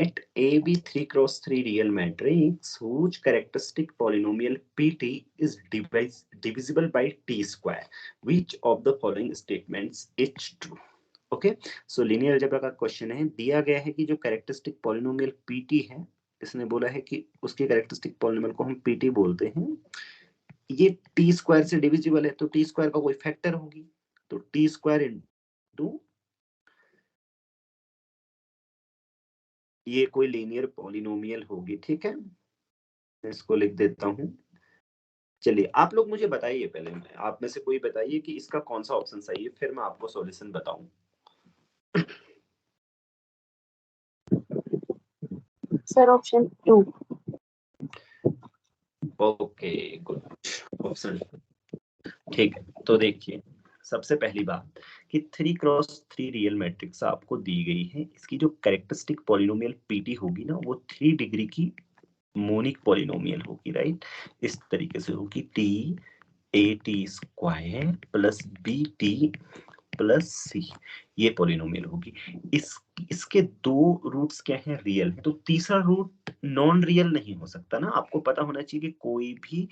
Let A be 3x3 real matrix whose characteristic polynomial pt is divisible by t square. Which of the following statements is true? Okay, so linear algebra का question है, दिया गया है कि जो characteristic polynomial PT है, इसने बोला है कि उसके कैरेक्टरिस्टिक पॉलिनोमियल को हम पीटी बोलते हैं, ये टी स्क्वायर से डिविजिबल है, तो टी स्क्वायर का कोई फैक्टर होगी, तो टी स्क्वायर इंटू ये कोई लीनियर पॉलिनोमियल होगी। ठीक है, मैं इसको लिख देता हूं। चलिए आप लोग मुझे बताइए, पहले आप में से कोई बताइए कि इसका कौन सा ऑप्शन सही है, फिर मैं आपको सॉल्यूशन बताऊं। Sir option 2। Okay good, option ठीक है। तो देखिए सबसे पहली बात कि 3x3 रियल मैट्रिक्स आपको दी गई है, इसकी जो कैरेक्टरिस्टिक पॉलिनोमियल पीटी होगी ना, वो 3 डिग्री की मोनिक पॉलिनोमियल होगी, राइट। इस तरीके से होगी T A T square plus B T plus C, ये पॉलिनोमियल होगी। इसके दो रूट्स क्या है, रियल है, तो तीसरा रूट नॉन रियल नहीं हो सकता ना। आपको पता होना चाहिए कि कोई भी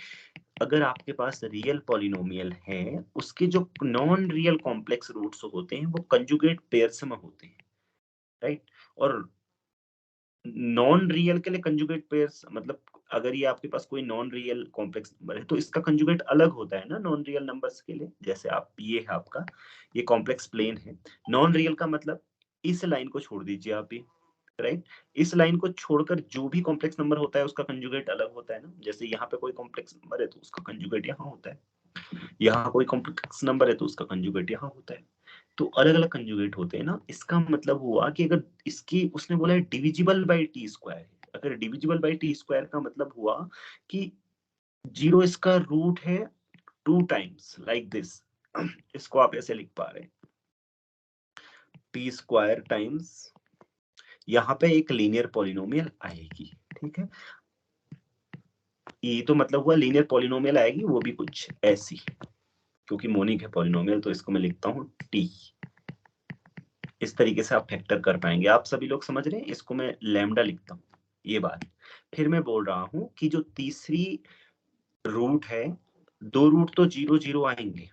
अगर आपके पास रियल पॉलिनोमियल है, उसके जो नॉन रियल कॉम्प्लेक्स रूट्स होते हैं वो कंजुगेट पेयर्स में होते हैं, राइट। और नॉन रियल के लिए कंजुगेट पेयर्स मतलब अगर ये आपके पास कोई नॉन रियल कॉम्प्लेक्स नंबर है तो इसका कंजुगेट अलग होता है ना नॉन रियल नंबर्स के लिए। जैसे आप ये है आपका ये कॉम्प्लेक्स प्लेन है, नॉन रियल का मतलब इस लाइन को छोड़ दीजिए आप ये, राइट। इस लाइन को छोड़कर जो भी कॉम्प्लेक्स नंबर होता है उसका कंजुगेट अलग होता है ना। जैसे यहाँ पे कोई कॉम्प्लेक्स नंबर है तो उसका कंजुगेट यहाँ होता है, यहाँ कोई कॉम्प्लेक्स नंबर है तो उसका कंजुगेट यहाँ होता है, तो अलग अलग कंजुगेट होते हैं ना। इसका मतलब हुआ कि अगर इसकी उसने बोला है डिविजिबल बाई टी स्क्वायर, अगर डिविजिबल बाई टी स्क्वायर का मतलब हुआ कि जीरो इसका रूट है 2 टाइम्स लाइक दिस, इसको आप ऐसे लिख पा रहे हैं टी स्क्वायर टाइम्स, यहाँ पे एक लीनियर पॉलिनोमियल आएगी। ठीक है, ये तो मतलब हुआ लीनियर पॉलिनोमियल आएगी, वो भी कुछ ऐसी, क्योंकि मोनिक है पॉलिनोमियल तो इसको मैं लिखता हूं टी। इस तरीके से आप फैक्टर कर पाएंगे। आप सभी लोग समझ रहे हैं, इसको मैं लैम्डा लिखता हूँ ये बात। फिर मैं बोल रहा हूं कि जो तीसरी रूट है, दो रूट तो 0 0 आएंगे,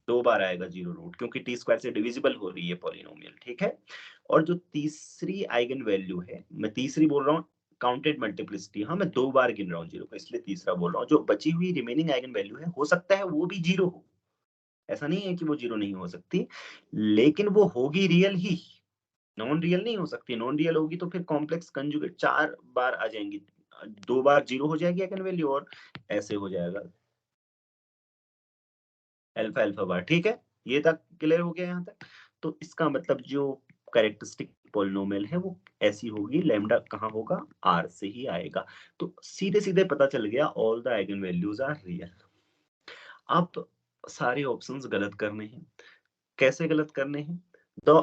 2 बार आएगा 0 रूट, क्योंकि टी स्क्वायर से डिविजिबल हो रही है पॉलिनोमियल। ठीक है, और जो तीसरी आइगन वैल्यू है, मैं तीसरी बोल रहा हूँ काउंटेड मल्टीप्लिसिटी, हाँ मैं 2 बार गिन रहा हूँ 0 को, इसलिए तीसरा बोल रहा हूँ। जो बची हुई रिमेनिंग आइगन वैल्यू है, हो सकता है वो भी 0 हो, ऐसा नहीं है कि वो 0 नहीं हो सकती, लेकिन वो होगी रियल ही, नॉन रियल नहीं हो सकती। नॉन रियल होगी तो फिर कॉम्प्लेक्स कंजुगेट 4 बार आ जाएंगी, 2 बार 0 हो जाएगी आइगन वैल्यू और ऐसे हो जाएगा अल्फा अल्फा बार। ठीक है, ये तक क्लियर हो गया यहाँ तक। तो इसका मतलब जो कैरेक्टरिस्टिक पॉलिनोमियल है वो ऐसी होगी, लैम्डा कहाँ होगा, आर से ही आएगा। तो सीधे सीधे पता चल गया all the eigen values are real. अब सारे ऑप्शंस गलत करने हैं। कैसे गलत करने हैं, तो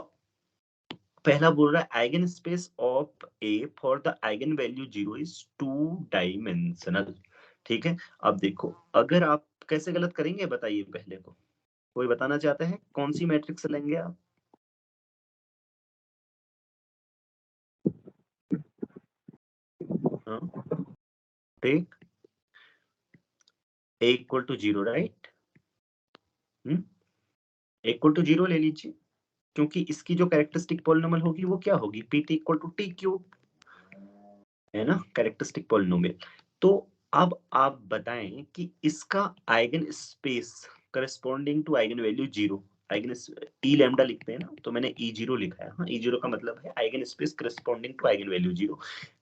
पहला बोल रहा है eigen space of A for the eigen value 0 is 2 dimensional. ठीक है, अब देखो अगर आप कैसे गलत करेंगे बताइए पहले को, कोई बताना चाहता है कौन सी मैट्रिक्स लेंगे आप? हाँ ठीक, A equal to 0 right, A equal to 0 ले लीजिए, क्योंकि इसकी जो कैरेक्टरिस्टिक पॉलिनोमियल होगी वो क्या होगी, PT equal to T cube, है ना कैरेक्टरिस्टिक पॉलिनोमियल। तो अब आप बताएं कि इसका eigen space corresponding to eigen value 0, eigen E lambda लिखते हैं ना, तो मैंने ई 0 लिखा है। हाँ, ई 0 का मतलब है eigen space corresponding to eigen value 0,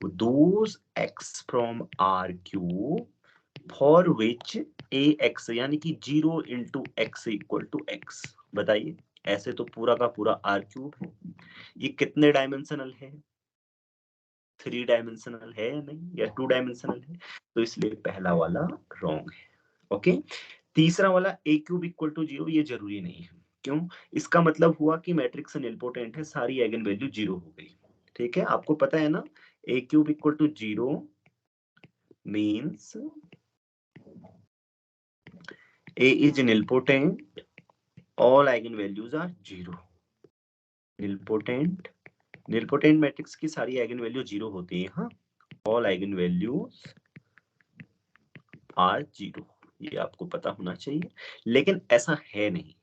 those x from R cube for which A x, यानी कि 0 into x equal to x. बताइए, ऐसे तो पूरा का पूरा आर क्यूब है, ये कितने डायमेंशनल है, 3 डायमेंशनल है या नहीं, या 2 डायमेंशनल है, तो इसलिए पहला वाला रॉन्ग है। ओके, तीसरा वाला ए क्यूब इक्वल टू 0 ये जरूरी नहीं है, क्यों, इसका मतलब हुआ कि मैट्रिक्स निलपोटेंट है, सारी आइगन वैल्यू 0 हो गई। ठीक है, आपको पता है ना A cube equal to 0 means A is nilpotent, all eigenvalues are 0. Nilpotent, nilpotent matrix की सारी आइगन वैल्यू 0 होती है। हाँ, ऑल आइगन वैल्यूज आर 0, ये आपको पता होना चाहिए। लेकिन ऐसा है नहीं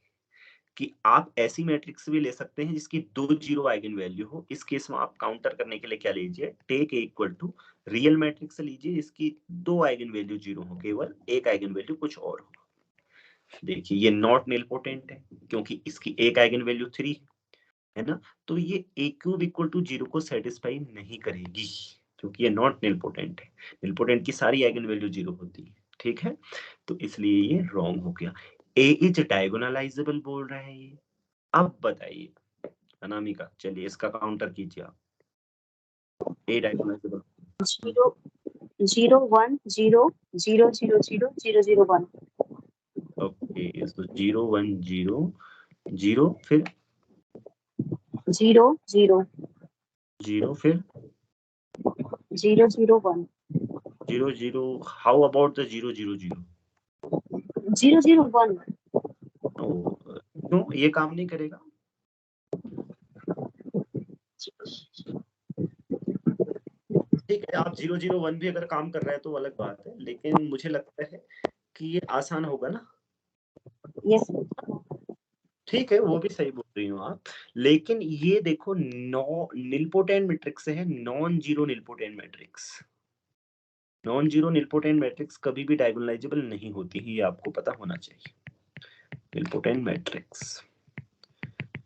कि आप ऐसी मैट्रिक्स भी ले सकते हैं जिसकी 2 जीरो आइगन वैल्यू हो। इस केस में आप काउंटर करने के लिए क्या लीजिए, take equal to real matrix लीजिए जिसकी 2 आइगन वैल्यू 0 हो, केवल एक आइगन वैल्यू कुछ और हो। देखिए ये नॉट निलपोटेंट है क्योंकि इसकी एक आइगन वैल्यू 3 है ना, तो ये a क्यूब इक्वल टू 0 को सेटिस्फाई नहीं करेगी क्योंकि ये नॉट निलपोटेंट है। निलपोटेंट की सारी आइगन वैल्यू 0 होती है, ठीक है, तो इसलिए ये रॉन्ग हो गया। a इज डायगोनलाइजेबल बोल रहा है ये। अब बताइए अनामिका, चलिए इसका काउंटर कीजिए आप। a diagonalisable 0 0 1 0 0 0 0 0 0 1। ओके, तो 0 1 0 0 फिर 0 0 0 फिर 0 0 1 0 0। How about the 0 0 0? 0 0 1। क्यों ये काम नहीं करेगा? ठीक है, आप 0 0 1 भी अगर काम कर रहा है तो अलग बात है, लेकिन मुझे लगता है कि ये आसान होगा ना। यस ठीक है, वो भी सही बोल रही हो आप, लेकिन ये देखो निलपोटेंट मैट्रिक्स है, non zero nilpotent matrix. Non zero nilpotent matrix कभी भी डायगोनलाइजेबल नहीं होती है, ये आपको पता होना चाहिए। निलपोटेंट मैट्रिक्स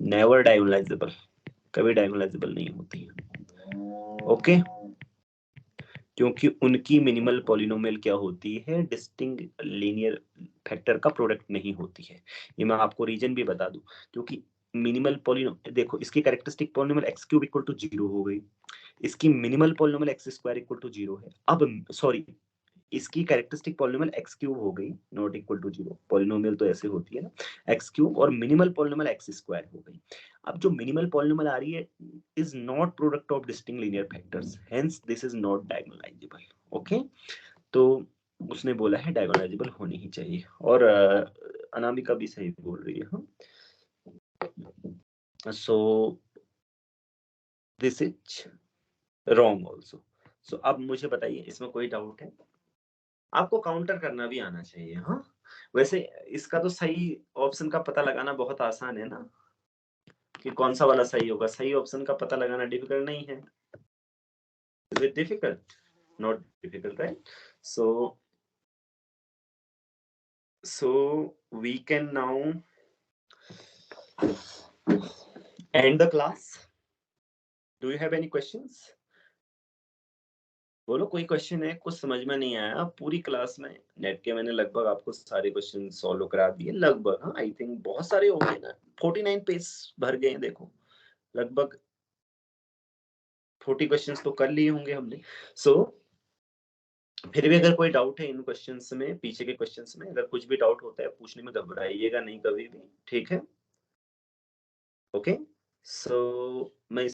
नेवर डायगोनलाइजेबल, कभी डायगोनलाइजेबल नहीं होती है। ओके, क्योंकि उनकी मिनिमल पॉलिनोमियल क्या होती है, डिस्टिंक्ट लीनियर फैक्टर का प्रोडक्ट नहीं होती है। ये मैं आपको रीजन भी बता दूं, क्योंकि मिनिमल पॉलिनोमियल देखो, इसकी characteristic polynomial x cube equal to 0 हो गई, इसकी minimal polynomial x square equal to 0 है। अब सॉरी, इसकी कैरेक्टरिस्टिक पॉलिनोमियल एक्स क्यूब हो गई नॉट इक्वल टू 0, पॉलिनोमियल तो ऐसे होती है ना, एक्स क्यूब, और मिनिमल पॉलिनोमियल एक्स स्क्वायर हो गई। अब जो मिनिमल पॉलिनोमियल आ रही है is not product of distinct linear factors, hence this is not diagonalisable. Okay, तो उसने बोला है डायगोनलाइजेबल होनी ही चाहिए, और अनामिका भी सही बोल रही है। हाँ, so this is wrong also. So अब मुझे बताइए, इसमें कोई डाउट है? आपको काउंटर करना भी आना चाहिए। हाँ, वैसे इसका तो सही ऑप्शन का पता लगाना बहुत आसान है ना, कि कौन सा वाला सही होगा। सही ऑप्शन का पता लगाना डिफिकल्ट नहीं है। Is it difficult? Not difficult, right? So we can now end the class. Do you have any questions? बोलो, कोई क्वेश्चन है? कुछ समझ में नहीं आया पूरी क्लास में? नेट के मैंने लगभग आपको सारे क्वेश्चन सॉल्व करा दिए लगभग। हाँ, आई थिंक बहुत सारे हो गए ना, 49 पेज भर गए हैं देखो, लगभग 40 क्वेश्चंस तो कर लिए होंगे हमने। सो फिर भी अगर कोई डाउट है इन क्वेश्चंस में, पीछे के क्वेश्चंस में, अगर कुछ भी डाउट होता है पूछने में घबराइएगा नहीं कभी भी, ठीक है? ओके, सो मैं